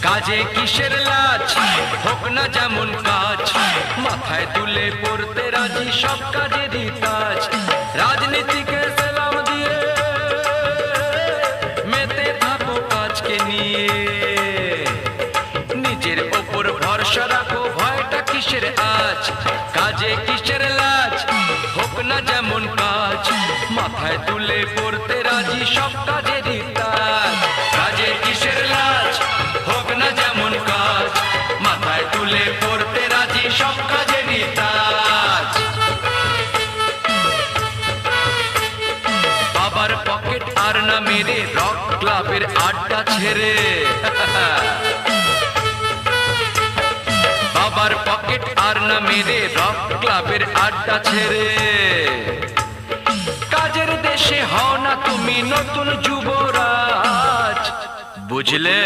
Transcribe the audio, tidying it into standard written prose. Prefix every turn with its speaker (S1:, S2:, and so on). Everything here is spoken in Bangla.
S1: কাজে কিসের লাজ, হোক না যেমন কাজ, মাথায় তুলে পড়তে রাজি সব কাজেরই কাজ। রাজনীতিকে সেলাম দিয়ে মেতে থাকো কাজকে নিয়ে, নিজের ওপর ভরসা রাখো, ভয়টা কিসের আজ। কাজে কিসের লাজ, হোক না যেমন কাজ, মাথায় তুলে পড়তে রাজি সব কাজেরই কাজ। কাজে কিসের লাজ, হোক না যেমন কাজ, মাথায় তুলে পড়তে রাজি সব কাজেরই কাজ। বাবার পকেট আর না মেরে রক ক্লাবের আড্ডা ছেড়ে, বাবার পকেট আর না মেরে রক ক্লাবের আড্ডা ছেড়ে, কাজের দেশে হও না তুমি নতুন যুবরাজ, বুঝলে?